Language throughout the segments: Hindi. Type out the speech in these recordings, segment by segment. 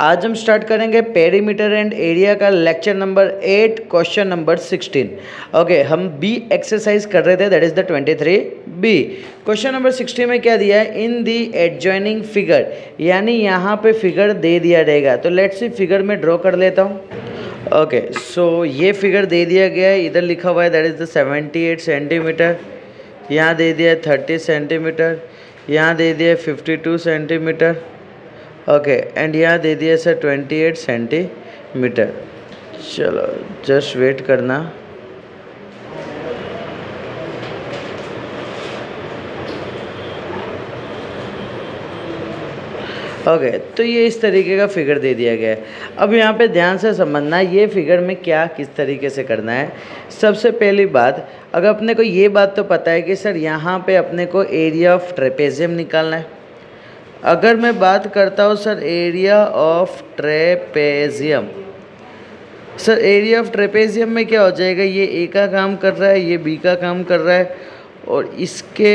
आज हम स्टार्ट करेंगे पेरीमीटर एंड एरिया का lecture number 8 question number 16। Okay, हम बी एक्सरसाइज कर रहे थे, that is the 23 B. Question number 16 में क्या दिया है, इन दी एडजॉइनिंग फिगर, यानी यहाँ पे फिगर दे दिया रहेगा। तो लेट्स सी फिगर में ड्रॉ कर लेता हूँ। ओके, सो ये फिगर दे दिया गया है, इधर लिखा हुआ है दैट इज द 78 सेंटीमीटर, यहाँ दे दिया है 30 सेंटीमीटर, यहाँ दे दिया है 52 सेंटीमीटर। ओके, एंड यहाँ दे दिया सर 28 सेंटीमीटर। चलो जस्ट वेट करना। ओके, तो ये इस तरीके का फिगर दे दिया गया है। अब यहाँ पे ध्यान से समझना ये फिगर में क्या किस तरीके से करना है। सबसे पहली बात, अगर अपने को ये बात तो पता है कि सर यहाँ पे अपने को एरिया ऑफ ट्रेपेजियम निकालना है। अगर मैं बात करता हूँ sir area of trapezium, sir area of trapezium में क्या हो जाएगा, ये ए का काम कर रहा है, ये बी का काम कर रहा है, और इसके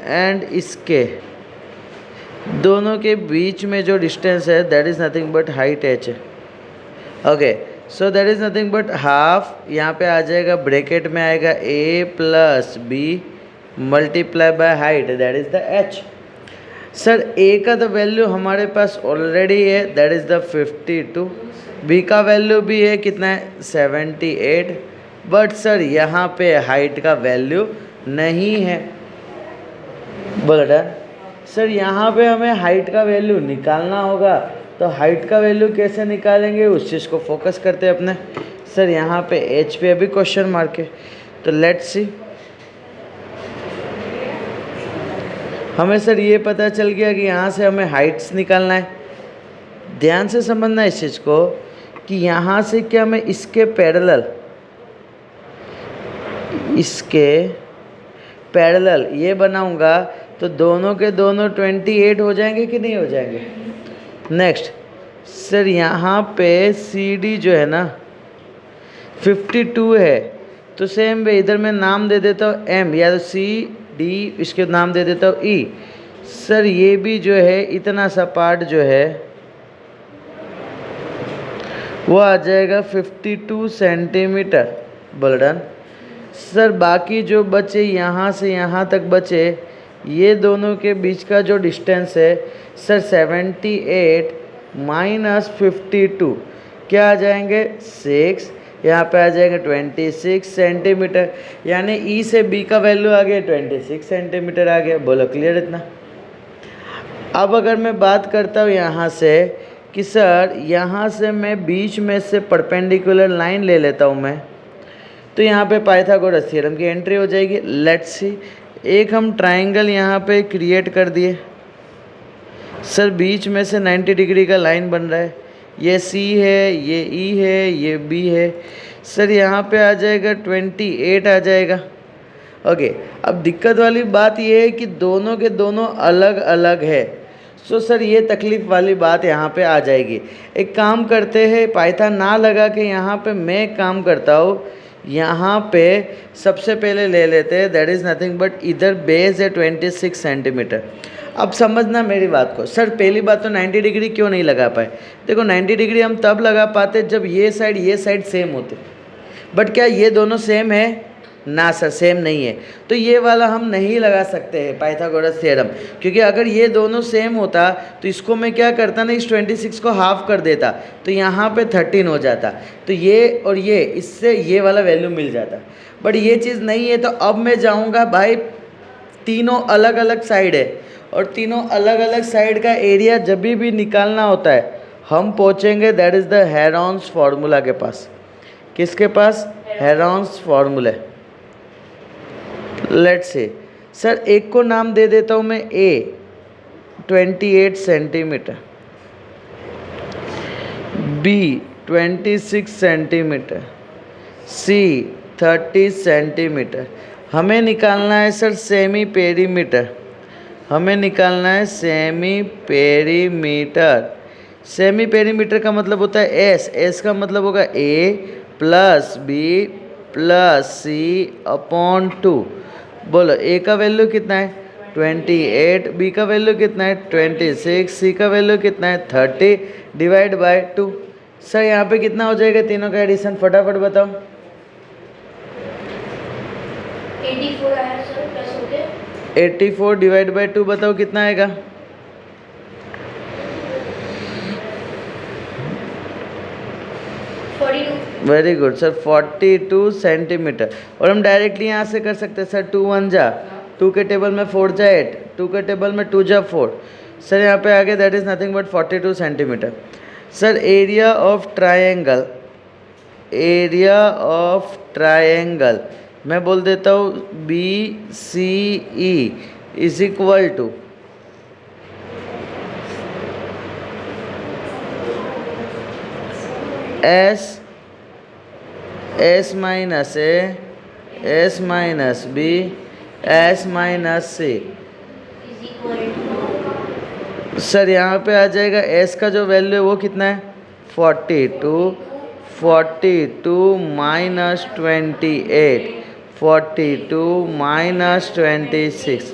एंड इसके दोनों के बीच में जो डिस्टेंस है that is nothing but height H है। Okay, so that is nothing but half, यहाँ पे आ जाएगा ब्रैकेट में आएगा A plus B multiply by height that is the H. Sir A का तो वैल्यू हमारे पास ऑलरेडी है दैट इज़ द 52, बी का वैल्यू भी है कितना है 78, बट सर यहाँ पे हाइट का वैल्यू नहीं है। बोला डन। सर यहाँ पे हमें हाइट का वैल्यू निकालना होगा, तो हाइट का वैल्यू कैसे निकालेंगे उस चीज़ को फोकस करते हैं अपने। सर यहाँ पे एच पे अभी क्वेश्चन मार्क है, तो लेट्स सी। हमें सर ये पता चल गया कि यहाँ से हमें हाइट्स निकालना है। ध्यान से समझना इस चीज़ को कि यहाँ से क्या मैं इसके पैरेलल ये बनाऊंगा तो दोनों के दोनों 28 हो जाएंगे कि नहीं हो जाएंगे। नेक्स्ट सर यहाँ पे सी डी जो है ना 52 है, तो सेम वे इधर मैं नाम दे देता हूँ एम, या तो सी डी इसके नाम दे देता हूँ ई। सर ये भी जो है इतना सा पार्ट जो है वो आ जाएगा 52 सेंटीमीटर। बोल्डन। सर बाकी जो बचे यहाँ से यहाँ तक बचे, ये दोनों के बीच का जो डिस्टेंस है सर 78 माइनस 52 क्या आ जाएंगे 6, यहाँ पे आ जाएगा 26 सेंटीमीटर, यानी ई से बी का वैल्यू आ गया 26 सेंटीमीटर आ गया। बोलो क्लियर इतना। अब अगर मैं बात करता हूँ यहाँ से कि सर यहाँ से मैं बीच में से परपेंडिकुलर लाइन ले लेता हूँ मैं, तो यहाँ पे पाइथागोरस थ्योरम की एंट्री हो जाएगी। लेट्स सी, एक हम ट्राइंगल यहाँ पे क्रिएट कर दिए। सर बीच में से 90 डिग्री का लाइन बन रहा है, ये सी है, ये ई है, ये बी है। सर यहाँ पे आ जाएगा 28 आ जाएगा। ओके, अब दिक्कत वाली बात ये है कि दोनों के दोनों अलग अलग है। सो सर ये तकलीफ़ वाली बात यहाँ पे आ जाएगी। एक काम करते हैं, पाइथन ना लगा के यहाँ पे मैं एक काम करता हूँ, यहाँ पे सबसे पहले ले लेते हैं दैट इज़ नथिंग बट इधर बेस है 26 सेंटीमीटर। अब समझना मेरी बात को। सर पहली बात तो 90 डिग्री क्यों नहीं लगा पाए, देखो 90 डिग्री हम तब लगा पाते जब ये साइड सेम होते, बट क्या ये दोनों सेम है ना सर, सेम नहीं है, तो ये वाला हम नहीं लगा सकते हैं पाइथागोरस थ्योरम, क्योंकि अगर ये दोनों सेम होता तो इसको मैं क्या करता ना, इस 26 को हाफ कर देता तो यहाँ पे 13 हो जाता, तो ये और ये इससे ये वाला वैल्यू मिल जाता, बट ये चीज़ नहीं है। तो अब मैं जाऊँगा भाई, तीनों अलग अलग साइड है और तीनों अलग अलग साइड का एरिया जब भी निकालना होता है हम पहुँचेंगे that is the Heron's formula के पास। किसके पास? Heron's formula. Let's say sir एक को नाम दे देता हूँ मैं A 28 centimetre, B 26 centimetre, C 30 centimetre. हमें निकालना है सर सेमी पेरीमीटर, हमें निकालना है सेमी पेरीमीटर। सेमी पेरीमीटर का मतलब होता है एस, एस का मतलब होगा ए प्लस बी प्लस सी अपॉन 2। बोलो ए का वैल्यू कितना है 28, बी का वैल्यू कितना है 26, सी का वैल्यू कितना है 30 डिवाइड बाय 2। सर यहाँ पे कितना हो जाएगा तीनों का एडिशन, फटाफट बताओ। 84 आया सर, प्लस हो गया 84 डिवाइड बाय 2 बताओ कितना आएगा। 42। Very good sir, 42 centimetre. और हम डायरेक्टली यहाँ से कर सकते हैं सर, 2 1 जा, 2 के टेबल में 4 जा 8, 2 के टेबल में 2 जा 4। सर यहाँ पे आगे that is nothing but 42 centimetre. Sir area of triangle, area of triangle मैं बोल देता हूँ BCE is equal to S minus A, S minus B, S minus C। Is equal to sir यहाँ पे आ जाएगा S का जो वैल्यू है वो कितना है 42, 42 माइनस 28, 42 माइनस 26,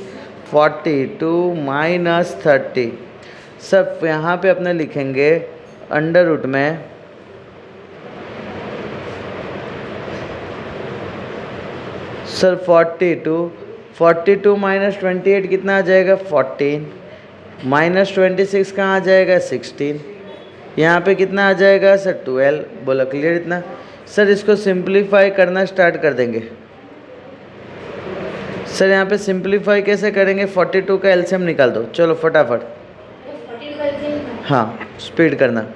42 माइनस 30। सब यहाँ पे अपने लिखेंगे अंडर रूट में सर 42 माइनस 28 कितना आ जाएगा 14, माइनस 26 कहाँ आ जाएगा 16, यहाँ पे कितना आ जाएगा सर 12। बोला क्लियर इतना। सर इसको सिंप्लीफाई करना स्टार्ट कर देंगे। सर यहाँ पे सिंप्लीफाई कैसे करेंगे, 42 का एलसीएम निकाल दो, चलो फटाफट। 42 का LCM हाँ स्पीड करना।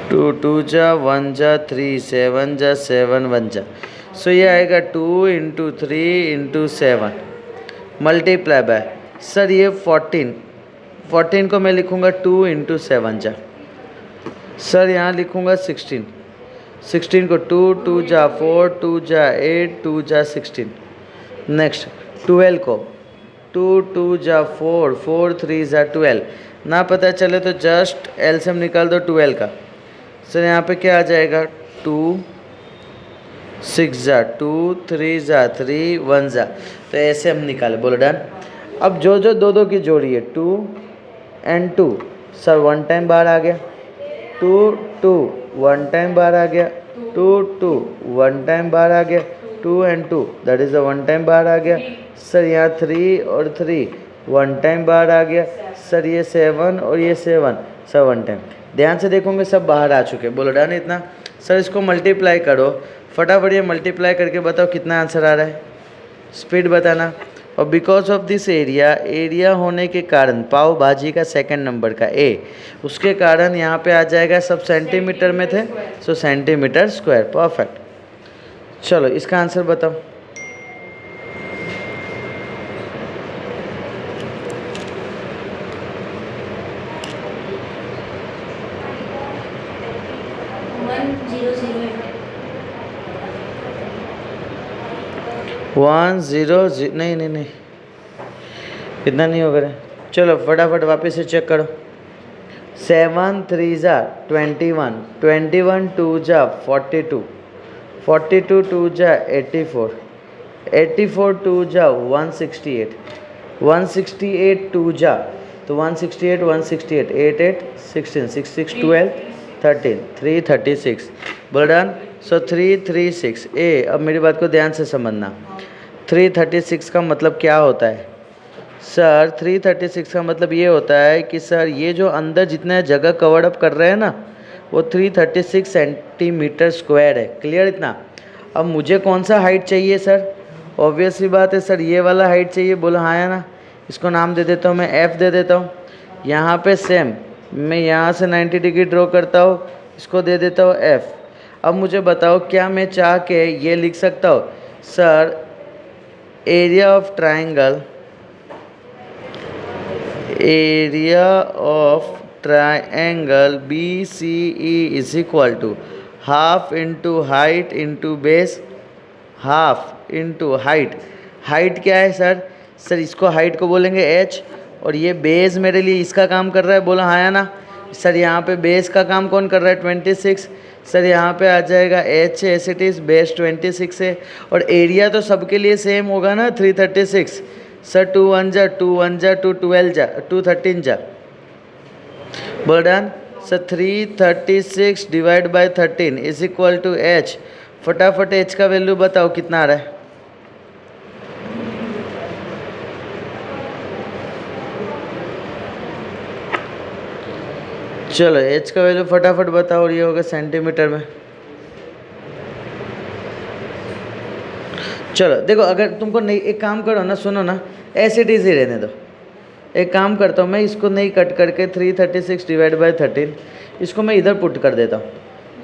टू टू जा 1 जा 3, 7 जा 7 1 जा। सो ये आएगा 2 into 3 into 7 multiply by sir ये 14 को मैं लिखूँगा 2 इंटू 7 जा। सर यहाँ लिखूँगा 16 को 2 जा 4, 2 जा 8, 2 जा 16। नेक्स्ट 12 को 2 जा 4, 4 3 जा 12। ना पता चले तो जस्ट एलसीएम निकाल दो 12 का। सर यहाँ पे क्या आ जाएगा 2 6 जा 2, 3 जा 3, 1 जा। तो ऐसे हम निकाले, बोलो डन। अब जो दो दो की जोड़ी है 2 एंड 2, सर 1 टाइम बाहर आ गया, 2 2 1 टाइम बाहर आ गया, 2 2 1 टाइम बाहर आ गया, 2 and 2 that is the 1 time बाहर आ गया। सर यहाँ 3 और 3 1 टाइम बाहर आ गया। सर ये 7 और ये 7 सर 1 टाइम। ध्यान से देखोगे सब बाहर आ चुके, बोलो डन इतना। सर इसको मल्टीप्लाई करो फटाफट, ये मल्टीप्लाई करके बताओ कितना आंसर आ रहा है, स्पीड बताना। और बिकॉज ऑफ दिस एरिया होने के कारण पाव भाजी का सेकंड नंबर का ए, उसके कारण यहाँ पे आ जाएगा, सब सेंटीमीटर में थे सो सेंटीमीटर स्क्वायर। परफेक्ट। चलो इसका आंसर बताओ। वन जीरो नहीं इतना नहीं होगा रे। चलो फटाफट वापस से चेक करो। 7 3 जा 21, 21 2 जा 42, 42 2 जा 84, 84 2 जा 168, 168 2 जा तो 168 168 8 8 16 6 6 12 13 336। बोल डन। सो 336 ए। अब मेरी बात को ध्यान से समझना, 336 का मतलब क्या होता है सर। 336 का मतलब ये होता है कि सर ये जो अंदर जितना जगह कवर अप कर रहे हैं ना वो 336 सेंटीमीटर स्क्वायर है। क्लियर इतना। अब मुझे कौन सा हाइट चाहिए सर, ऑब्वियसली बात है सर ये वाला हाइट चाहिए। बोलो हाँ या ना। इसको नाम दे देता हूँ मैं, F दे देता हूँ। यहाँ पे सेम मैं यहाँ से 90 डिग्री ड्रॉ करता हूँ, इसको दे देता हूँ F। अब मुझे बताओ क्या मैं चाह के ये लिख सकता हूँ sir area of triangle, area of triangle BCE is equal to half into height into base, half into height. Height क्या है सर, सर इसको हाइट को बोलेंगे H और ये बेस मेरे लिए इसका काम कर रहा है, बोला हाँ या ना। सर यहाँ पे बेस का काम कौन कर रहा है, 26। सर यहाँ पे आ जाएगा H S it is, base 26 है और एरिया तो सबके लिए सेम होगा ना, 336। सर 2 1 जा 2 1 जा 2 12 जा 2 13 जा, बोल done. Sir 336 divide by 13 is equal to H. फटाफट एच का वैल्यू बताओ कितना आ रहा है। चलो एच का वैल्यू फटाफट बताओ, और ये होगा सेंटीमीटर में। चलो देखो, अगर तुमको नहीं, एक काम करो ना, सुनो ना, एस इट इज़ ही रहने दो। एक काम करता हूँ मैं, इसको नहीं कट करके 336 डिवाइड बाय 13 इसको मैं इधर पुट कर देता हूँ।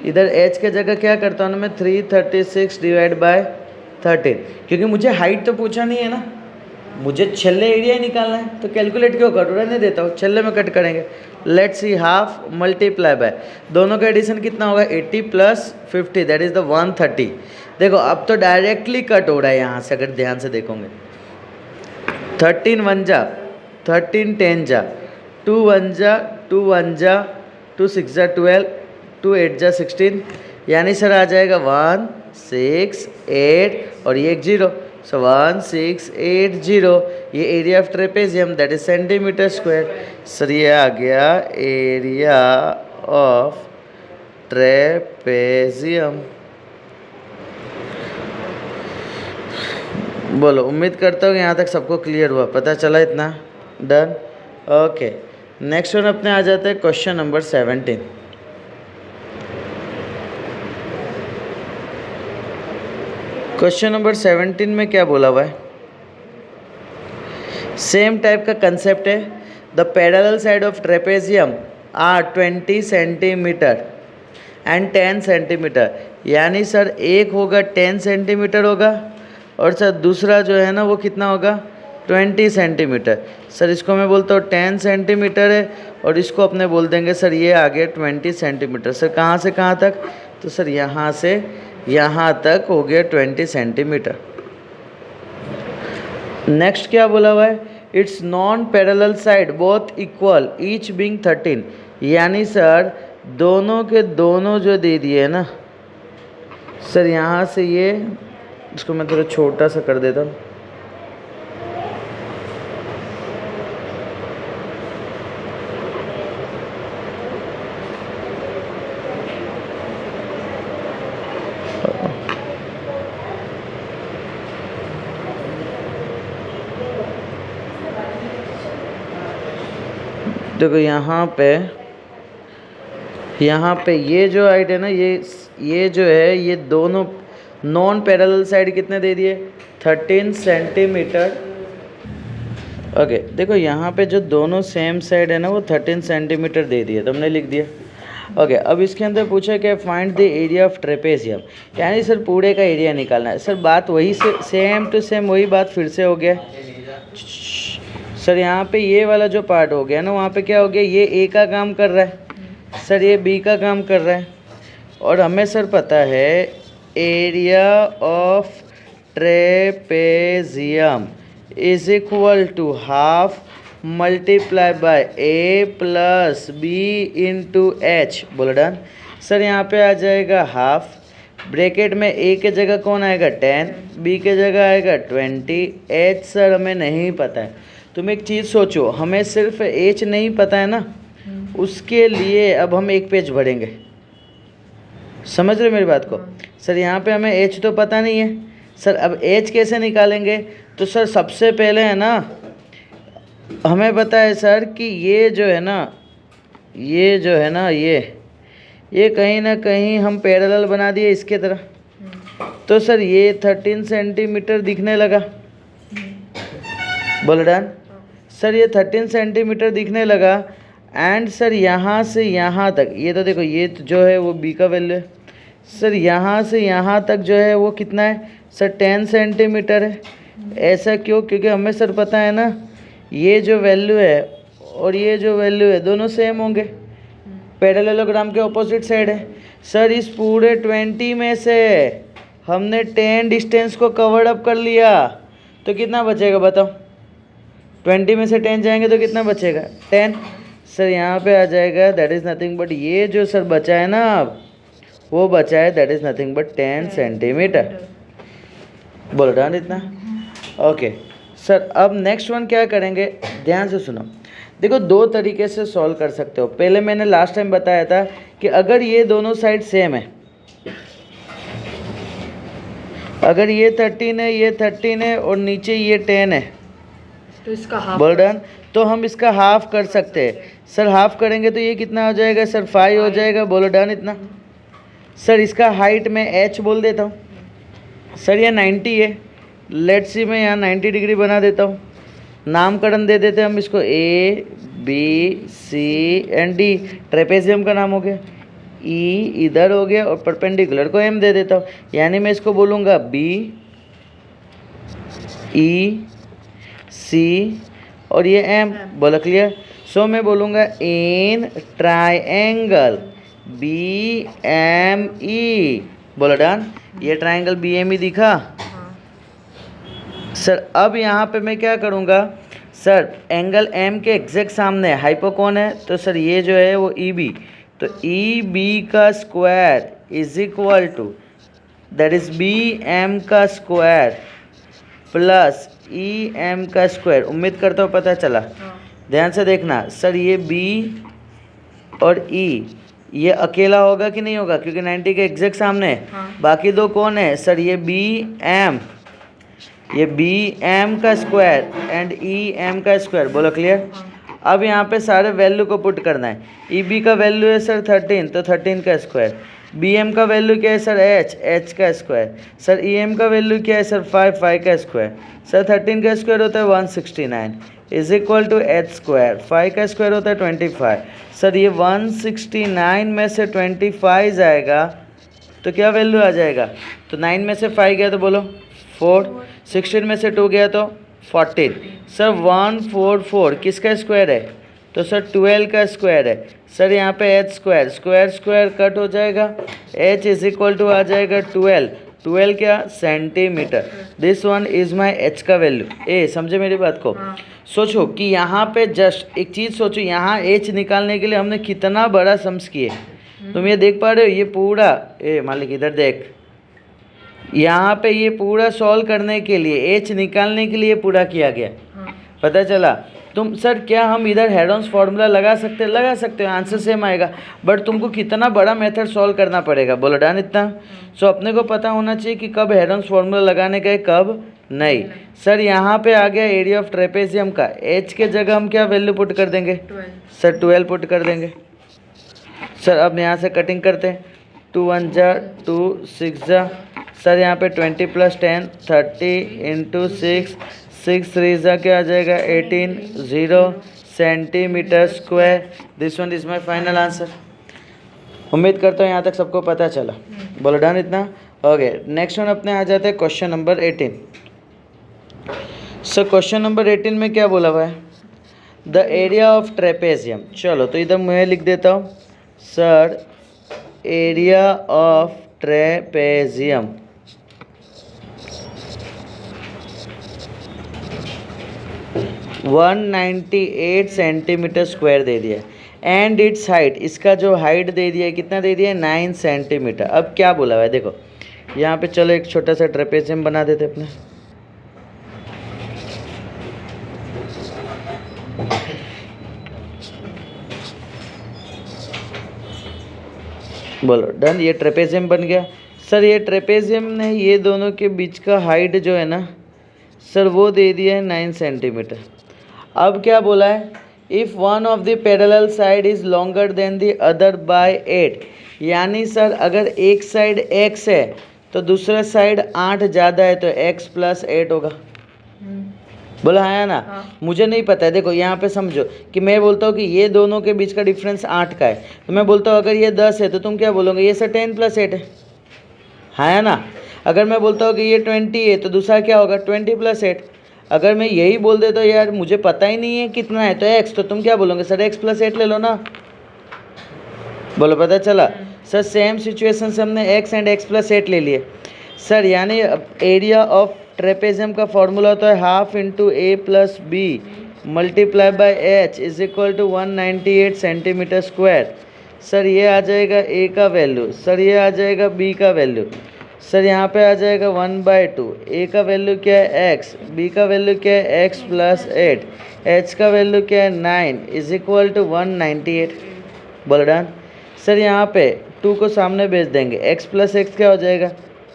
इधर एच के जगह क्या करता हूँ ना मैं, 336 डिवाइड बाय 13, क्योंकि मुझे हाइट तो पूछा नहीं है ना, मुझे छल्ले एरिया ही निकालना है, तो कैलकुलेट क्यों करूँ, रहने देता हूँ, छल्ले में कट करेंगे। Let's see, half multiply bye, दोनों का एडिशन कितना होगा, 80 प्लस 50 दैट इज़ द 130। देखो अब तो डायरेक्टली कट हो रहा है यहाँ से, अगर ध्यान से देखोगे। 13 1 जा 13 10 जा 2 1 जा 2 1 जा 2 6 जा 12 2 8 जा 16, यानी सर आ जाएगा 1 6 8 और ये एक 0। सो 1 6 8 0, ये area of trapezium that is centimetre square. Sir ये आ गया एरिया ऑफ ट्रेपेजियम। बोलो, उम्मीद करता हूँ कि यहाँ तक सबको क्लियर हुआ, पता चला इतना। Done, okay. नेक्स्ट वन अपने आ जाते हैं क्वेश्चन नंबर 17। क्वेश्चन नंबर 17 में क्या बोला हुआ है, सेम टाइप का कंसेप्ट है। The parallel side of trapezium are 20 centimetre and 10 centimetre, यानी सर एक होगा 10 सेंटीमीटर होगा और सर दूसरा जो है ना वो कितना होगा, 20 सेंटीमीटर। सर इसको मैं बोलता हूँ 10 सेंटीमीटर है और इसको अपने बोल देंगे सर ये आ गया 20 सेंटीमीटर। सर कहाँ से कहाँ तक, तो सर यहाँ से यहाँ तक हो गया 20 सेंटीमीटर। नेक्स्ट क्या बोला हुआ है, it's non parallel side both equal each being 13, यानी सर दोनों के दोनों जो दे दिए ना सर, यहाँ से ये, इसको मैं थोड़ा छोटा सा कर देता हूँ। देखो यहाँ पे ये जो हाइट है ना, ये जो है, ये दोनों नॉन पैरेलल साइड कितने दे दिए, 13 सेंटीमीटर। ओके देखो यहाँ पे जो दोनों सेम साइड है ना वो 13 सेंटीमीटर दे दिए, तो हमने लिख दिया। ओके अब इसके अंदर पूछा क्या, find the area of trapezium, यानी सर पूरे का एरिया निकालना है। सर बात वही से सेम टू सेम वही बात फिर से हो गया। सर यहाँ पे ये वाला जो पार्ट हो गया ना, वहाँ पे क्या हो गया, ये ए का काम कर रहा है, सर ये बी का काम कर रहा है, और हमें सर पता है area of trapezium is equal to half multiply by A plus B into H. बोलो डन। सर यहाँ पे आ जाएगा हाफ, ब्रैकेट में ए के जगह कौन आएगा 10, बी के जगह आएगा 20, एच सर हमें नहीं पता है। तुम एक चीज़ सोचो, हमें सिर्फ एच नहीं पता है ना, उसके लिए अब हम एक पेज भरेंगे, समझ रहे हो मेरी बात को। सर यहाँ पे हमें एच तो पता नहीं है, सर अब एच कैसे निकालेंगे, तो सर सबसे पहले है ना हमें पता है सर कि ये जो है ना, ये कहीं ना कहीं हम पैरेलल बना दिए इसके तरह, तो सर ये 13 सेंटीमीटर दिखने लगा। बोलो डन। सर ये 13 सेंटीमीटर दिखने लगा, एंड सर यहाँ से यहाँ तक, ये तो देखो ये जो है वो बी का वैल्यू है, सर यहाँ से यहाँ तक जो है वो कितना है सर 10 सेंटीमीटर है। ऐसा क्यों, क्योंकि हमें सर पता है ना ये जो वैल्यू है और ये जो वैल्यू है दोनों सेम होंगे, पैरेललोग्राम के ऑपोजिट साइड है। सर इस पूरे 20 में से हमने 10 डिस्टेंस को कवर्ड अप कर लिया, तो कितना बचेगा बताओ, 20 में से 10 जाएंगे तो कितना बचेगा 10। सर यहाँ पे आ जाएगा दैट इज़ नथिंग बट ये जो सर बचा है ना अब वो बचा है that is nothing but 10 centimetre. बोलो डन इतना। ओके सर अब नेक्स्ट वन क्या करेंगे, ध्यान से सुनो। देखो दो तरीके से सॉल्व कर सकते हो। पहले मैंने लास्ट टाइम बताया था कि अगर ये दोनों साइड सेम है, अगर ये 13 है ये 13 है और नीचे ये 10 है तो इसका हाफ बोल डन, तो हम इसका हाफ कर सकते हैं। सर हाफ करेंगे तो ये कितना हो जाएगा सर 5 हो जाएगा। बोलो डन इतना। सर इसका हाइट मैं h बोल देता हूँ। सर ये 90 है, लेट्स सी मैं यहाँ 90 डिग्री बना देता हूँ। नामकरण दे देते हैं हम इसको A B C and D। Trapezium का नाम हो गया। E इधर हो गया और परपेंडिकुलर को M दे देता हूँ, यानी मैं इसको बोलूँगा B E C और ये M। बोला क्लियर। सो मैं बोलूँगा इन ट्राइंगल BME। बोला डन। ये ट्राइंगल BME दिखा। सर अब यहाँ पे मैं क्या करूँगा, सर एंगल M के एग्जैक्ट सामने हाइपोकोन है, तो सर ये जो है वो EB, तो EB का square is equal to that is BM का स्क्वायर प्लस EM का स्क्वायर। उम्मीद करता हूँ पता चला। ध्यान से देखना सर ये B और E ये अकेला होगा कि नहीं होगा, क्योंकि 90 के एग्जैक्ट सामने है। बाकी दो कौन है सर, ये BM, ये BM का स्क्वायर एंड EM का स्क्वायर। बोलो क्लियर। अब यहाँ पे सारे वैल्यू को पुट करना है। EB का वैल्यू है सर 13, तो 13 का स्क्वायर। BM का वैल्यू क्या है सर H का स्क्वायर। सर EM का वैल्यू क्या है सर 5 का स्क्वायर। सर 13 का स्क्वायर होता है 169 is equal to H square. 5 का स्क्वायर होता है 25। सर ये 169 में से 25 जाएगा तो क्या वैल्यू आ जाएगा, तो 9 में से 5 गया तो बोलो 4, 16 में से 2 गया तो 14। सर 144 किसका स्क्वायर है, तो सर 12 का स्क्वायर है। सर यहाँ पे H square square square cut हो जाएगा, H इज इक्वल टू आ जाएगा 12 क्या centimetre. This one is my H का वैल्यू। ए समझे मेरी बात को। सोचो कि यहाँ पे जस्ट एक चीज़ सोचो, यहाँ H निकालने के लिए हमने कितना बड़ा सम्स किए। तुम ये देख पा रहे हो, ये पूरा मालिक इधर देख, यहाँ पे ये पूरा सॉल्व करने के लिए H निकालने के लिए पूरा किया गया। पता चला। तुम सर क्या हम इधर हेरोन्स फार्मूला लगा सकते हो, आंसर सेम आएगा, बट तुमको कितना बड़ा मेथड सॉल्व करना पड़ेगा। बोलो डन इतना। सो अपने को पता होना चाहिए कि कब हेरोन्स फार्मूला लगाने का है कब नहीं। सर यहाँ पे आ गया एरिया ऑफ ट्रेपेजियम का, H के जगह हम क्या वैल्यू पुट कर देंगे, सर 12 पुट कर देंगे। सर अब यहाँ से कटिंग करते हैं, 2 1 जा 2 6 जा। सर यहाँ पे 20 + 10 30 × 6 6 3 जा क्या आ जाएगा 18 0 centimetre square. This one is my final answer. उम्मीद करता हूँ यहाँ तक सबको पता चला। बोलो डन इतना। ओके नेक्स्ट वन अपने आ जाते हैं question number 18। Sir question number 18 में क्या बोला हुआ है, द एरिया ऑफ ट्रेपेजियम। चलो तो इधर मैं लिख देता हूँ sir area of trapezium 198 centimetre square दे दिया है एंड इट्स हाइट, इसका जो हाइट दे दिया है कितना दे दिया है 9 सेंटीमीटर। अब क्या बोला हुआ है देखो यहाँ पे, चलो एक छोटा सा ट्रेपेजियम बना देते अपने। बोलो डन। ये ट्रेपेजियम बन गया। सर ये ट्रेपेजियम ने ये दोनों के बीच का हाइट जो है ना सर वो दे दिया है 9 सेंटीमीटर। अब क्या बोला है, if one of the parallel side is longer than the other by 8, यानी सर अगर एक साइड x है तो दूसरा साइड 8 ज़्यादा है तो x + 8 होगा। बोला है ना। मुझे नहीं पता है, देखो यहाँ पे समझो कि मैं बोलता हूँ कि ये दोनों के बीच का डिफरेंस 8 का है, तो मैं बोलता हूँ अगर ये 10 है तो तुम क्या बोलोगे, ये सर 10 + 8 है ना। अगर मैं बोलता हूँ कि ये 20 है तो दूसरा क्या होगा 20 + 8। अगर मैं यही बोल देता हूँ यार मुझे पता ही नहीं है कितना है तो x, तो तुम क्या बोलोगे सर x + 8 ले लो ना। बोलो पता चला। सर सेम सिचुएशन से हमने x एंड x + 8 ले लिए सर, यानी एरिया ऑफ ट्रेपेजियम का फॉर्मूला होता है ½ × a + b multiply by H is equal to 198 centimetre square. Sir ये आ जाएगा ए का वैल्यू, सर ये आ जाएगा बी का वैल्यू, सर यहाँ पे आ जाएगा 1/2। ए का वैल्यू क्या है एक्स, बी का वैल्यू क्या है एक्स प्लस 8, एच का वैल्यू क्या है 9 इज इक्वल टू 198। बोल डन। सर यहाँ पे 2 को सामने भेज देंगे, x प्लस एक्स क्या हो जाएगा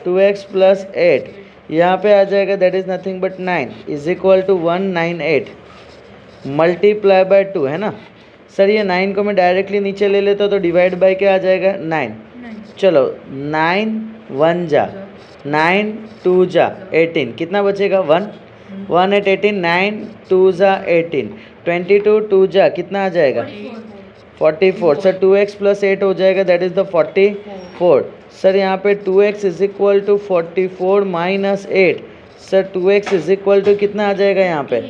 2x प्लस 8, यहाँ पे आ जाएगा that is nothing but 9 is equal to 198 multiply by 2 है ना। सर ये 9 को मैं डायरेक्टली नीचे ले लेता तो डिवाइड बाय क्या आ जाएगा 9। चलो 9 1 जा 9 2 जा 18, कितना बचेगा 1 1 8 18, 9 2 जा 18, 22 2 जा कितना आ जाएगा 44। सर 2x प्लस 8 हो जाएगा दैट इज़ द 44। सर यहाँ पे 2x is equal to 44 minus 8, sir 2x is equal to कितना आ जाएगा यहाँ पे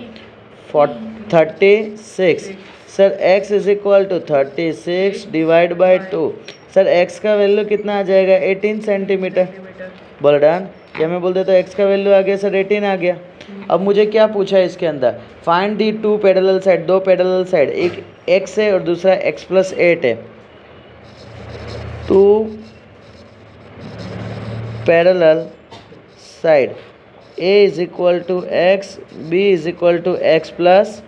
36। Sir x is equal to 36 divide by 2, sir x का वैल्यू कितना आ जाएगा 18 सेंटीमीटर। बोल डन। या मैं बोल देता हूँ x का वैल्यू आ गया सर 18 आ गया। अब मुझे क्या पूछा है इसके अंदर, find the 2 parallel side, 2 parallel side, एक x है और दूसरा x प्लस 8 है। 2 parallel side a is equal to x, b is equal to x plus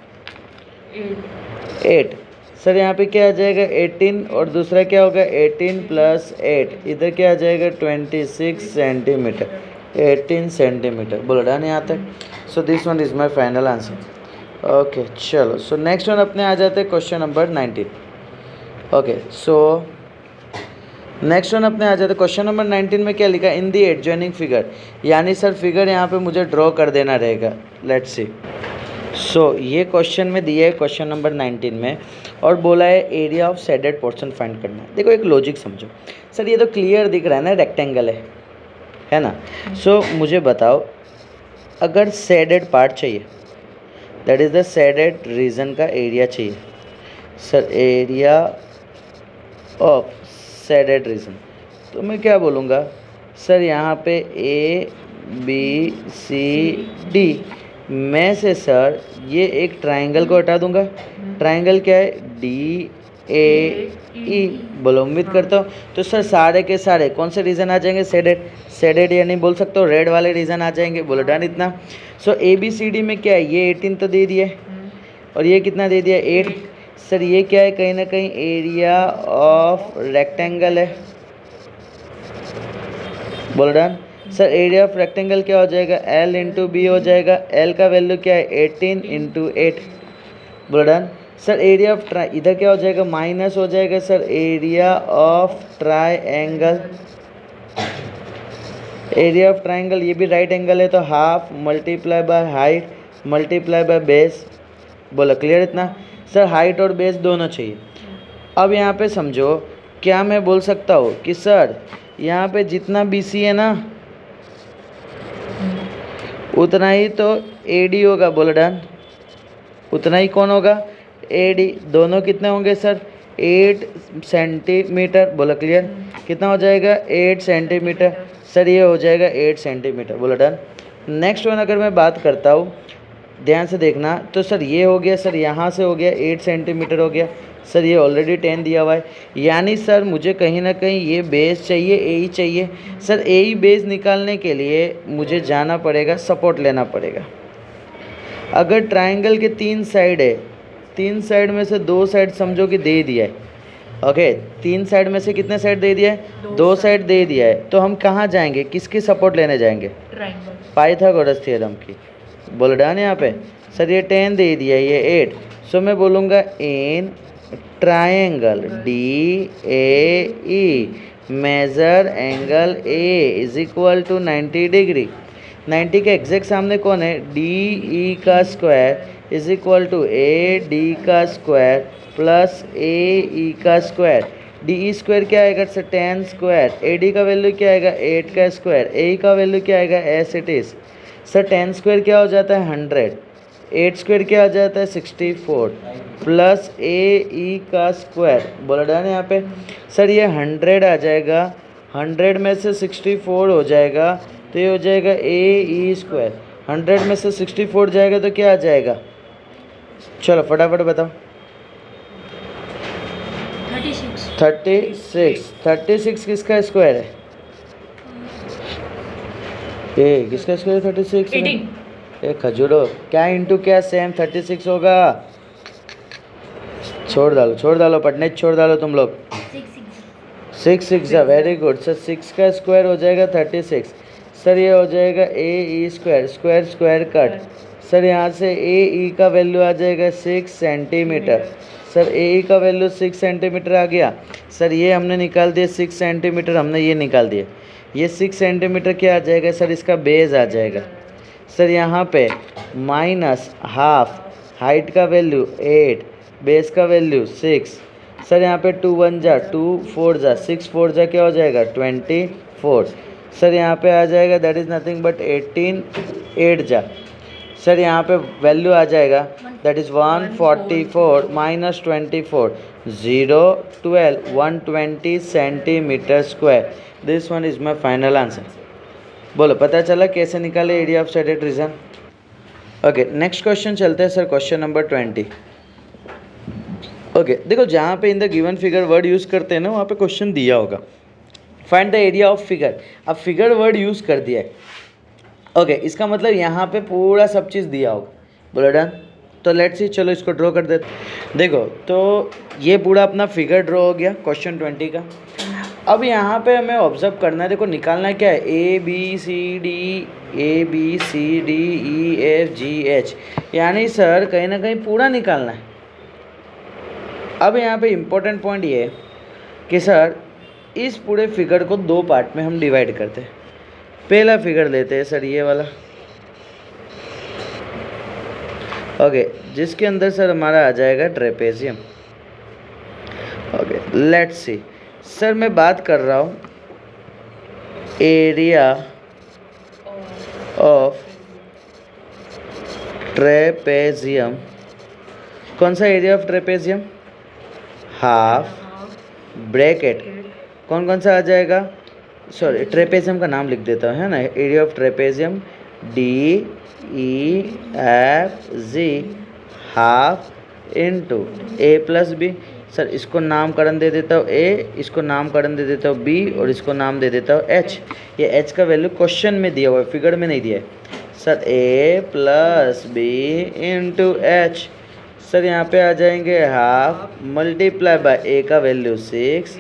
8। Sir यहाँ पे क्या आ जाएगा 18 और दूसरा क्या होगा 18 प्लस 8, इधर क्या आ जाएगा 26 सेंटीमीटर, 18 सेंटीमीटर। बोलो डन यहाँ तक। So this one is my final answer. Okay चलो, सो नेक्स्ट वन अपने आ जाते हैं question number 19। Okay so next one अपने आ जाते हैं क्वेश्चन नंबर 19 में क्या लिखा, इन दी एडजॉइनिंग फिगर, यानी सर फिगर यहाँ पे मुझे ड्रॉ कर देना रहेगा। Let's see. सो ये क्वेश्चन में दिया है क्वेश्चन नंबर 19 में और बोला है area of shaded portion find करना है। देखो एक लॉजिक समझो, सर ये तो क्लियर दिख रहा है ना, रेक्टेंगल है ना। सो मुझे बताओ अगर शेडेड पार्ट चाहिए, that is the shaded region का एरिया चाहिए, sir area of shaded reason, तो मैं क्या बोलूँगा सर यहाँ पे ए बी सी डी में से सर ये एक ट्राइंगल को हटा दूंगा। ट्राइंगल क्या है डी ए ई, बोलो उम्मीद करता हूँ। तो सर सारे के सारे कौन से रीजन आ जाएंगे शेडेड, शेडेड यानी बोल सकते हो रेड वाले रीजन आ जाएंगे। बोलो डन इतना। सो ए बी सी डी में क्या है, ये 18 तो दे दिया और ये कितना दे दिया 8। सर ये क्या है, कहीं ना कहीं एरिया ऑफ रेक्टेंगल है। बोलो done. Sir area of rectangle क्या हो जाएगा L इंटू बी हो जाएगा। L का वैल्यू क्या है 18 इंटू 8। बोलो डन। सर एरिया ऑफ इधर क्या हो जाएगा माइनस हो जाएगा sir area of triangle. Area of triangle ये भी राइट एंगल है तो half multiply by height multiply by base. बोलो क्लियर इतना। सर हाइट और बेस दोनों चाहिए। अब यहाँ पे समझो क्या मैं बोल सकता हूँ कि सर यहाँ पे जितना BC है ना उतना ही तो AD होगा। बोलो डन। उतना ही कौन होगा AD। दोनों कितने होंगे सर 8 सेंटीमीटर। बोलो क्लियर। कितना हो जाएगा 8 सेंटीमीटर। सर ये हो जाएगा 8 सेंटीमीटर। बोलो डन। नेक्स्ट वन अगर मैं बात करता हूँ ध्यान से देखना, तो सर ये हो गया, सर यहाँ से हो गया 8 सेंटीमीटर हो गया। सर ये ऑलरेडी 10 दिया हुआ है, यानी सर मुझे कहीं ना कहीं ये बेस चाहिए, ए चाहिए। सर ए बेस निकालने के लिए मुझे जाना पड़ेगा, सपोर्ट लेना पड़ेगा। अगर ट्राइंगल के 3 साइड है, 3 साइड में से 2 साइड समझो कि दे दिया है। ओके 3 साइड में से कितने साइड दे दिया है 2 साइड दे दिया है, तो हम कहाँ जाएंगे, किसकी सपोर्ट लेने जाएंगे पाइथागोरस थ्योरम की। बोलो डन यहाँ पे। सर ये 10 दे दिया, ये 8। सो मैं बोलूँगा in triangle DAE measure angle A is equal to 90 degree. 90 के एग्जैक्ट सामने कौन है DE का square is equal to AD का स्क्वायर प्लस AE का स्क्वायर। DE स्क्वायर क्या आएगा सर 10 स्क्वायर। AD का वैल्यू क्या आएगा 8 का स्क्वायर। AE का वैल्यू क्या आएगा S it is. Sir 10 square क्या हो जाता है 100, 8 स्क्वायर क्या आ जाता है 64 प्लस AE का स्क्वायर। बोला डन यहाँ पे। सर ये 100 आ जाएगा, 100 में से 64 हो जाएगा तो ये हो जाएगा AE स्क्वायर। 100 में से 64 जाएगा तो क्या आ जाएगा चलो फटाफट बताओ। 36 36 किसका स्क्वायर है? ए किसका स्क्वायर है 36? 18 ए खजूरो, क्या इंटू क्या सेम 36 होगा? छोड़ डालो पढ़ने छोड़ डालो तुम लोग। 6 6 6 वेरी गुड सर। 6 का स्क्वायर हो जाएगा 36 सर। ये हो जाएगा A E square, square square cut sir. यहाँ से ए ई का वैल्यू आ जाएगा 6 सेंटीमीटर सर। ए ई का वैल्यू 6 सेंटीमीटर आ गया सर। ये हमने निकाल दिया 6 सेंटीमीटर, हमने ये निकाल दिया। ये 6 सेंटीमीटर क्या आ जाएगा सर? इसका बेस आ जाएगा सर। यहाँ पे माइनस हाफ, हाइट का वैल्यू 8, बेस का वैल्यू 6 सर। यहाँ पे 2 1 जा 2 4 जा 6 4 जा क्या हो जाएगा 24 सर। यहाँ पे आ जाएगा दैट इज़ नथिंग बट 18 8 जा सर। यहाँ पे वैल्यू आ जाएगा that is 144 minus 24 0 12 120 centimetre square. This one is my final answer. बोलो पता चला कैसे निकाले area of static region? Okay next question चलते हैं सर। Question number 20। ओके देखो, जहाँ पे in the given figure word use करते हैं ना, वहाँ पे क्वेश्चन दिया होगा find the area of figure. अब फिगर वर्ड यूज़ कर दिया है। ओके इसका मतलब यहाँ पे पूरा सब चीज़ दिया होगा। बोलो डन। तो लेट्स सी, चलो इसको ड्रॉ कर देते। देखो तो ये पूरा अपना फिगर ड्रॉ हो गया क्वेश्चन 20 का। अब यहाँ पे हमें ऑब्जर्व करना है, देखो निकालना क्या है, A B C D E F G H, यानी सर कहीं ना कहीं पूरा निकालना है। अब यहाँ पे इम्पोर्टेंट पॉइंट ये है कि सर इस पूरे फिगर को दो पार्ट में हम डिवाइड करते हैं। पहला फिगर लेते हैं सर ये वाला, ओके जिसके अंदर सर हमारा आ जाएगा trapezium. Okay let's see sir, मैं बात कर रहा हूँ एरिया ऑफ ट्रेपेजियम। कौन सा area of trapezium? Half bracket कौन कौन सा आ जाएगा? सॉरी ट्रेपेजियम का नाम लिख देता हूँ, है ना। Area of trapezium D E F G half into A plus B. Sir इसको नामकरण दे देता हूँ ए, इसको नामकरण दे देता हूँ बी और इसको नाम दे देता हूँ एच। ये एच का वैल्यू क्वेश्चन में दिया हुआ है, फिगर में नहीं दिया है sir. A plus B into H. Sir यहाँ पे आ जाएंगे हाफ मल्टीप्लाई बाय ए का वैल्यू 6,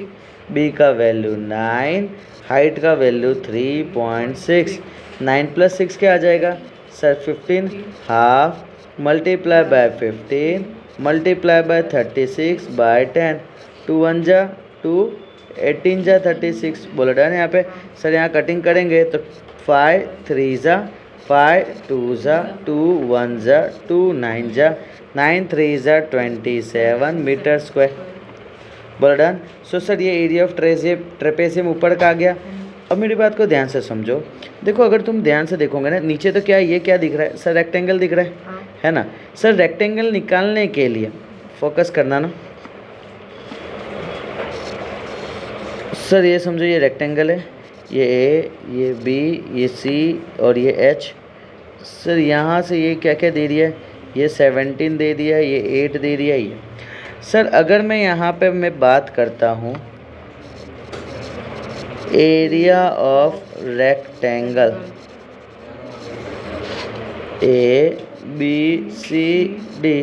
बी का वैल्यू 9, हाइट का वैल्यू 3.6। 9 प्लस 6 क्या आ जाएगा sir 15। Half multiply by 15 multiply by 36 by 10। 2 1 जा 2, 18 जा 36। बोलो डन। यहाँ पे सर यहाँ कटिंग करेंगे तो 5 3 जा 5, 2 जा 2, 1 जा 2, 9 जा 9, 3 जा 27 मीटर स्क्वायर। बोलो डन। सो सर ये एरिया ऑफ ट्रेपेजियम ऊपर का आ गया। अब मेरी बात को ध्यान से समझो। देखो अगर तुम ध्यान से देखोगे ना नीचे, तो क्या ये क्या दिख रहा है सर? रेक्टेंगल दिख रहा है ना सर। रेक्टेंगल निकालने के लिए फोकस करना ना सर। ये समझो ये रेक्टेंगल है, ये ए, ये बी, ये सी और ये एच। सर यहाँ से ये क्या क्या दे दिया है? ये 17 दे दिया है, ये 8 दे दिया है ये। सर अगर मैं यहाँ पे मैं बात करता हूँ area of rectangle A B C D,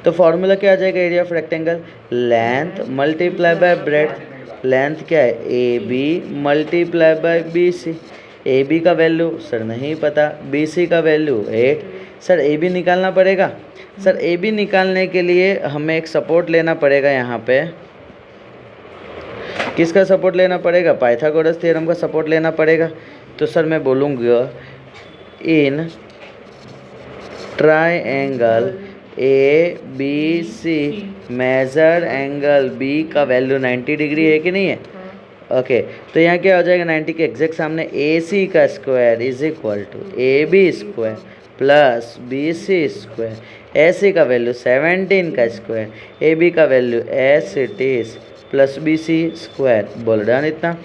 तो फॉर्मूला क्या आ जाएगा area of rectangle? Length multiply by breadth. Length क्या है? A B multiply by B C. A B का वैल्यू सर नहीं पता, बी सी का वैल्यू 8। सर ए बी निकालना पड़ेगा। सर ए बी निकालने के लिए हमें एक सपोर्ट लेना पड़ेगा। यहाँ पे किसका सपोर्ट लेना पड़ेगा? पाइथागोरस थ्योरम का सपोर्ट लेना पड़ेगा। तो सर मैं बोलूँगा in triangle A B C measure angle B का वैल्यू 90 डिग्री है कि नहीं है? ओके तो यहाँ क्या हो जाएगा 90 के एग्जैक्ट सामने ए सी का square is equal to A B square plus B C square. A C का वैल्यू 17 का स्क्वायर, ए बी का value as it is plus B C square. बोलो डन इतना।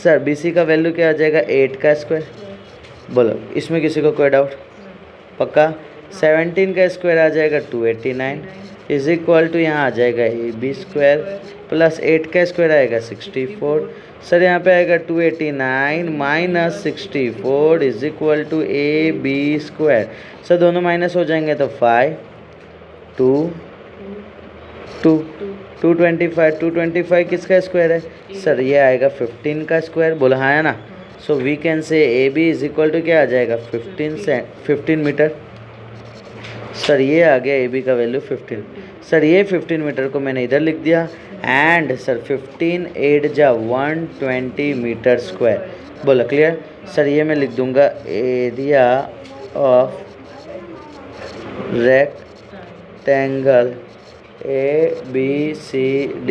सर बी सी का वैल्यू क्या आ जाएगा 8 का स्क्वायर। बोलो इसमें किसी को कोई डाउट? पक्का? 17 का स्क्वायर आ जाएगा 289 इज इक्वल टू यहाँ आ जाएगा AB² प्लस 8 का स्क्वायर आएगा 64। सर यहाँ पे आएगा 289 minus 64 is equal to AB²। Sir दोनों माइनस हो जाएंगे तो 5 2 2 225 किसका स्क्वायर है? सर ये आएगा 15 का स्क्वायर, बोला है ना। So we can say AB is equal to क्या आ जाएगा 15 मीटर। सर ये आ गया AB का वैल्यू 15। सर ये 15 मीटर को मैंने इधर लिख दिया एंड सर 15 8 जा 120 मीटर स्क्वायर, बोला क्लियर। सर ये मैं लिख दूंगा area of rectangle ABCD।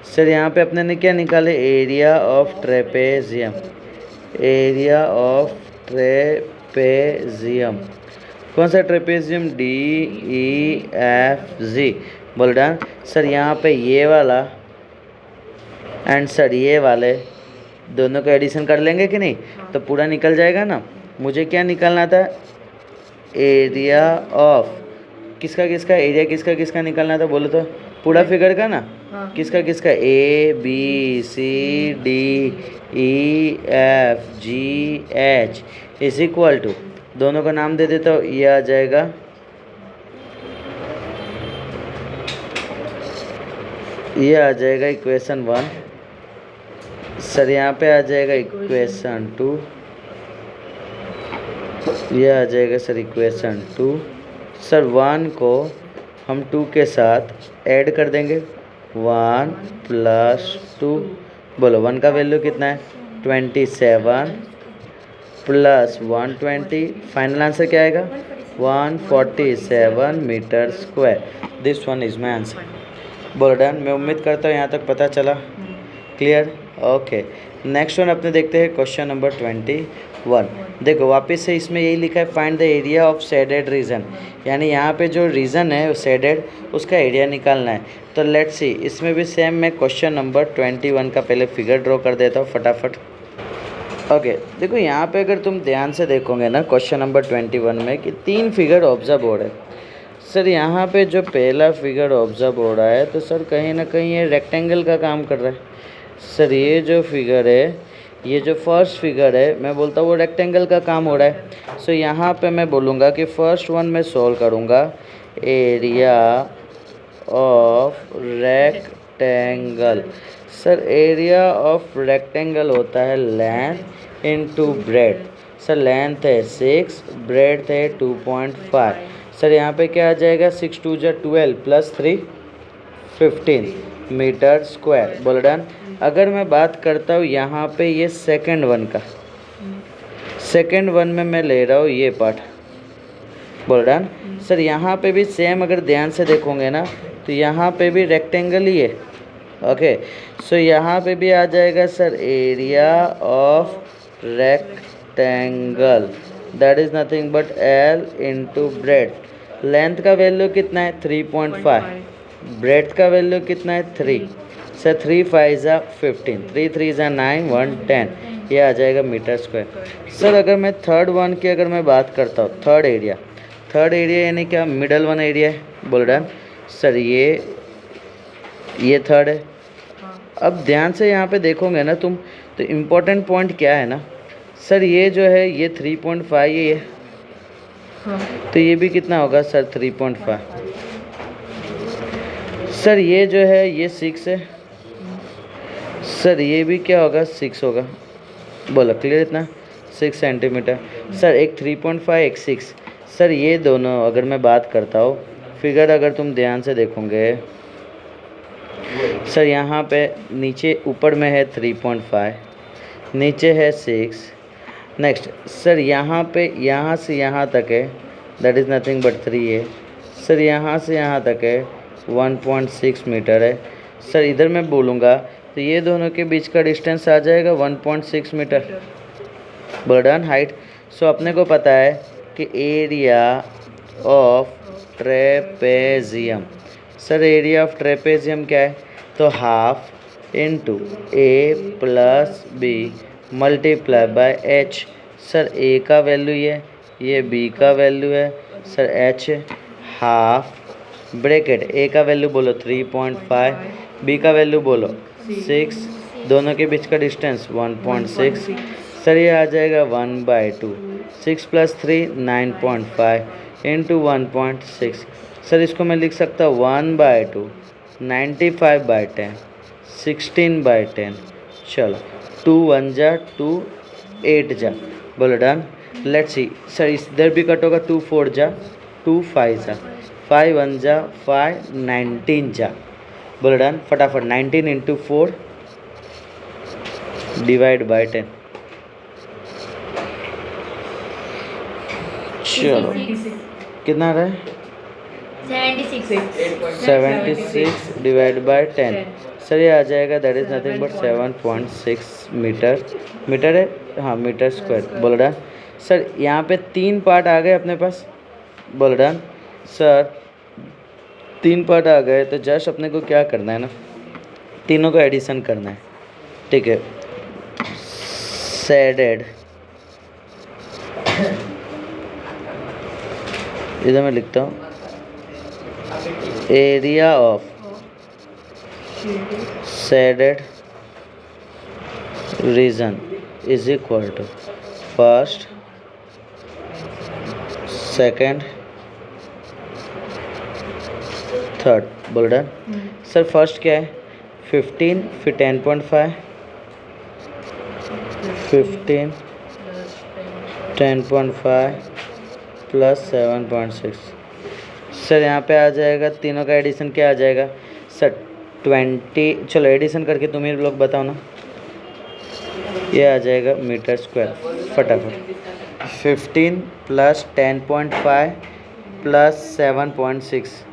Sir यहाँ पे अपने ने क्या निकाले? Area of trapezium, area of trapezium. कौन सा ट्रेपेजियम? DEFG, बोल डन। सर यहाँ पे ये वाला एंड सर ये वाले दोनों का एडिशन कर लेंगे कि नहीं? तो पूरा निकल जाएगा ना। मुझे क्या निकालना था? एरिया ऑफ किसका एरिया किसका निकालना था, बोलो तो? पूरा फिगर का ना। किसका ABCDEFGH इज इक्वल टू, दोनों का नाम दे देता हूँ। ये आ जाएगा, ये आ जाएगा इक्वेशन 1। सर यहाँ पे आ जाएगा इक्वेशन 2, ये आ जाएगा सर इक्वेशन 2। सर 1 को हम 2 के साथ ऐड कर देंगे, 1 + 2, बोलो 1 का वैल्यू कितना है? 27 प्लस 120, फाइनल आंसर क्या आएगा? 147 metre square. This one is my answer. बोलो डन। मैं उम्मीद करता हूँ यहाँ तक पता चला, क्लियर। ओके, नेक्स्ट वन अपने देखते हैं क्वेश्चन नंबर 21। देखो वापस से इसमें यही लिखा है, find the area of shaded reason, यानी यहाँ पे जो रीजन है शेडेड उसका एरिया निकालना है। तो लेट्स सी, इसमें भी सेम मैं क्वेश्चन नंबर 21 का पहले फिगर ड्रॉ कर देता हूँ फटाफट। ओके देखो यहाँ पे अगर तुम ध्यान से देखोगे ना क्वेश्चन नंबर 21 में कि 3 फिगर ऑब्जर्व हो रहे हैं। सर यहाँ पे जो पहला फिगर ऑब्जर्व हो रहा है तो सर कहीं ना कहीं ये रेक्टेंगल का काम कर रहा है। सर ये जो फिगर है, ये जो फर्स्ट फिगर है, मैं बोलता हूँ वो रेक्टेंगल का काम हो रहा है। सो यहाँ पे मैं बोलूँगा कि फर्स्ट वन मैं सॉल्व करूँगा, area of rectangle. Sir area of rectangle होता है length into breadth. Sir length है 6, ब्रेड है 2.5। सर यहाँ पे क्या आ जाएगा? 6 2 जा 12 प्लस 3 15 मीटर स्क्वायर, बोल डन। अगर मैं बात करता हूँ यहाँ पे ये सेकंड वन का, सेकंड वन में मैं ले रहा हूँ ये पार्ट, बोल डन। सर यहाँ पे भी सेम अगर ध्यान से देखोगे ना तो यहाँ पे भी रेक्टेंगल ही है। ओके, सो यहाँ पे भी आ जाएगा sir area of rectangle, that is nothing but L into breadth. Length का वैल्यू कितना है? 3.5। ब्रेड का वैल्यू कितना है? 3। सर 3 5 जा 15, 3 3 जा 9, 1 10, ये आ जाएगा मीटर स्क्वायर। सर अगर मैं थर्ड वन की अगर मैं बात करता हूँ, थर्ड एरिया यानी क्या? मिडल वन एरिया है, बोल रहा है। सर ये थर्ड है। अब ध्यान से यहाँ पे देखोगे ना तुम तो इम्पोर्टेंट पॉइंट क्या है ना, सर ये जो है ये 3.5 ये है, तो ये भी कितना होगा सर? 3.5। सर ये जो है ये 6 है, सर ये भी क्या होगा? 6 होगा, बोला क्लियर। इतना 6 सेंटीमीटर। सर एक 3.5 एक 6। सर ये दोनों अगर मैं बात करता हूँ फिगर, अगर तुम ध्यान से देखोगे सर यहाँ पे नीचे ऊपर में है 3.5, नीचे है 6। नेक्स्ट सर यहाँ पे यहाँ से यहाँ तक है, दैट इज़ नथिंग बट 3 है। सर यहाँ से यहाँ तक है 1.6 मीटर है। सर इधर मैं बोलूँगा तो ये दोनों के बीच का डिस्टेंस आ जाएगा 1.6 मीटर, बर्डन हाइट। सो अपने को पता है कि area of trapezium, sir area of trapezium क्या है? तो half into A plus B multiply bye H। Sir A का वैल्यू ये B का वैल्यू है, सर एच हाफ ब्रैकेट ए का वैल्यू बोलो 3.5, बी का वैल्यू बोलो 6, दोनों के बीच का डिस्टेंस 1.6। सर ये आ जाएगा 1/2, 6 + 3 9.5 इंटू 1.6। सर इसको मैं लिख सकता हूँ 1/2 95/10 16/10। चलो 2 1 जा 2 8 जा, बोलो डन। लेट्स सी सर इधर भी कट होगा, 2 4 जा 2 5 जा 5 1 जा 5 19 जा, बोलो डन। फटाफट 19 इंटू 4 डिवाइड बाय 10। चलो कितना रहा है 76 डिवाइड बाय 10। सर ये आ जाएगा that is nothing but 7.6 metre. Metre है, हाँ मीटर स्क्वायर, बोलो डन। सर यहाँ पे 3 पार्ट आ गए अपने पास, बोलो डन। सर 3 पार्ट आ गए तो जस्ट अपने को क्या करना है ना, तीनों को एडिशन करना है, ठीक है। शेडेड, इधर मैं लिखता हूँ area of shaded region is equal to first second third, बोल डन। सर फर्स्ट क्या है 15, फिर 10.5 15 10.5 प्लस 7.6। सर यहाँ पे आ जाएगा, तीनों का एडिशन क्या आ जाएगा सर 20। चलो एडिशन करके तुम ही लोग बताओ ना, ये आ जाएगा मीटर स्क्वायर। फटाफट 15 प्लस 10.5 प्लस 7.6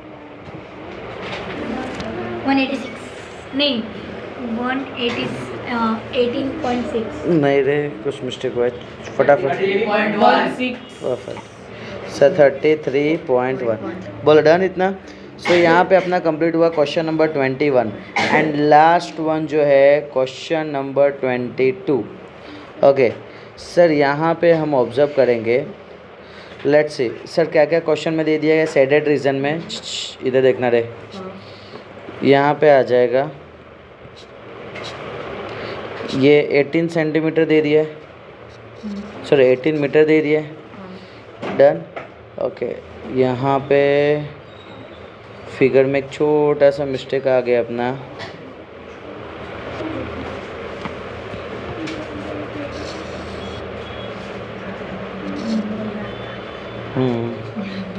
186 नहीं 180 18.6 नहीं रे, कुछ मिस्टेक हुआ है। फटाफट सर 33.1, बोलो डन इतना। सो यहाँ पे अपना कंप्लीट हुआ question number 21 and last one जो है क्वेश्चन नंबर 22। ओके सर यहाँ पे हम ऑब्जर्व करेंगे, लेट्स सी सर क्या क्या क्वेश्चन में दे दिया गया शेडेड रीजन में। इधर देखना रे, यहाँ पे आ जाएगा ये 18 सेंटीमीटर दे दिया है, सॉरी 18 मीटर दे दिया है, डन। ओके यहाँ पे फिगर में एक छोटा सा मिस्टेक आ गया अपना,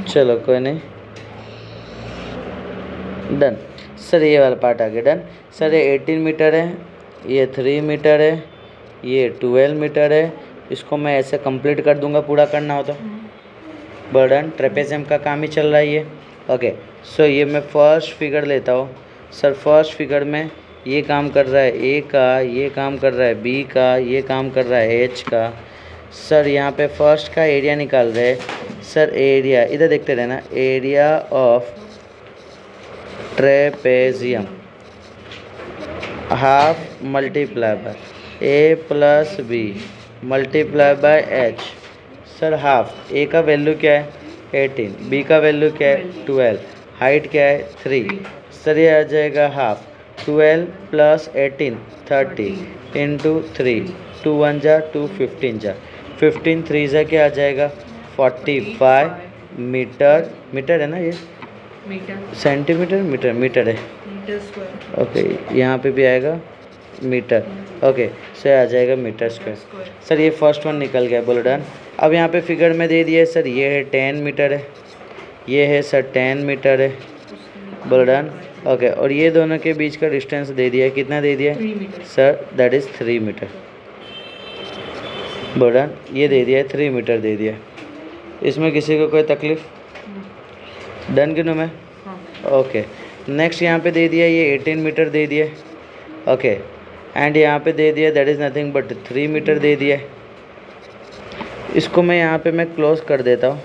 चलो कोई नहीं, डन। सर ये वाला पार्ट आ गया, डन। सर ये 18 मीटर है, ये 3 मीटर है, ये 12 मीटर है। इसको मैं ऐसे कंप्लीट कर दूंगा, पूरा करना हो तो बर्डन ट्रेपेजियम का काम ही चल रहा है ये। ओके सो ये मैं फर्स्ट फिगर लेता हूँ। सर फर्स्ट फिगर में ये काम कर रहा है ए का, ये काम कर रहा है बी का, ये काम कर रहा है एच का। सर यहाँ पे फर्स्ट का एरिया निकाल रहे हैं। सर एरिया इधर देखते रहना, area of trapezium half multiply by A plus B multiply by H. Sir half, A का वैल्यू क्या है 18, बी का वैल्यू क्या है 12, हाइट क्या है 3। सर ये आ जाएगा हाफ 12 प्लस 18 30 इंटू 3, 2 1 जा 2 15 जा 15 3 जा क्या आ जाएगा 45 मीटर। मीटर है ना ये, सेंटीमीटर मीटर, मीटर है। ओके यहाँ पे भी आएगा मीटर। ओके सर आ जाएगा मीटर स्क्वायर। सर ये फर्स्ट वन निकल गया, बोलो डन। अब यहाँ पे फिगर में दे दिया है सर ये है 10 मीटर है, ये है सर 10 मीटर है, बोलो डन। ओके और ये दोनों के बीच का डिस्टेंस दे दिया है, कितना दे दिया है सर दैट इज़ 3 मीटर, बोलो डन। ये दे दिया है 3 मीटर दे दिया। इसमें किसी को कोई तकलीफ, डन गिनूँ मैं? ओके नेक्स्ट यहाँ पे दे दिया ये 18 मीटर दे दिया, ओके एंड यहाँ पे दे दिया that is nothing but 3 metre दे दिया। इसको मैं यहाँ पे मैं क्लोज कर देता हूँ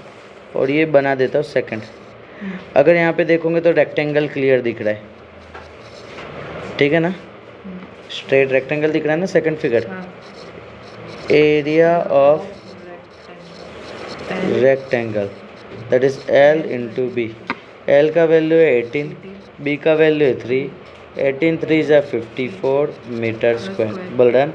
और ये बना देता हूँ सेकंड। अगर यहाँ पे देखोगे तो रेक्टेंगल क्लियर दिख रहा है, ठीक है ना, स्ट्रेट रेक्टेंगल दिख रहा है ना second figure. Area of rectangle that is L into B. L का वैल्यू है 18, B का वैल्यू है 3, 18 3 ज़ा 54 मीटर स्क्वायर। बोल डन।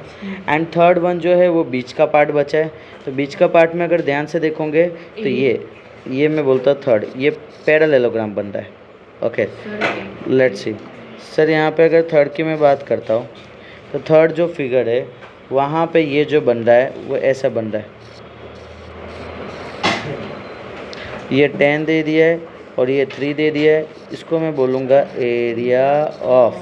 एंड थर्ड वन जो है वो बीच का पार्ट बचा है, तो बीच का पार्ट में अगर ध्यान से देखोगे तो ये मैं बोलता थर्ड, ये पैरेललोग्राम बन रहा है। Okay, let's see. सर यहाँ पे अगर थर्ड की मैं बात करता हूँ तो थर्ड जो फिगर है वहाँ पे ये जो बन रहा है वो ऐसा बन रहा है, ये 10 दे दिया है और ये 3 दे दिया है। इसको मैं बोलूँगा एरिया ऑफ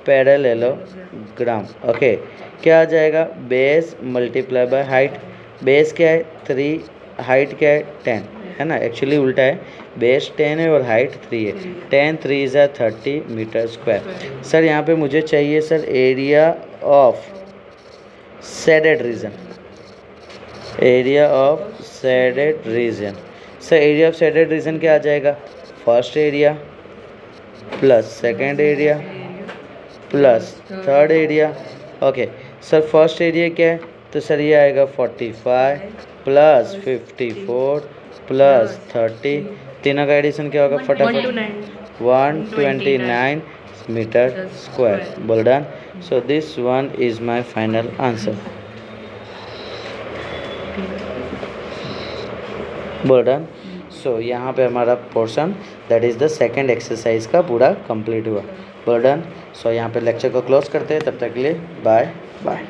पैरेललोग्राम। ओके, क्या आ जाएगा? Base multiply by height. Base क्या है? 3, हाइट क्या है? 10, है ना? एक्चुअली उल्टा है, बेस 10 है और हाइट 3 है। 10 3 ज़ा 30 मीटर स्क्वायर। सर यहाँ पे मुझे चाहिए sir area of shaded reason, area of shaded reason. Sir area of shaded reason क्या आ जाएगा? First area plus second area plus third area. Okay sir, first area क्या है? तो सर ये आएगा 45 प्लस 54 प्लस 30, तीनों का एडिशन क्या होगा फटाफट? 129 मीटर स्क्वायर। बोल done. So this one is my final answer. बोल डन। सो यहाँ पे हमारा portion that is the second exercise का पूरा कंप्लीट हुआ। बोल डन। सो यहाँ पे लेक्चर को क्लोज करते हैं, तब तक के लिए बाय बाय।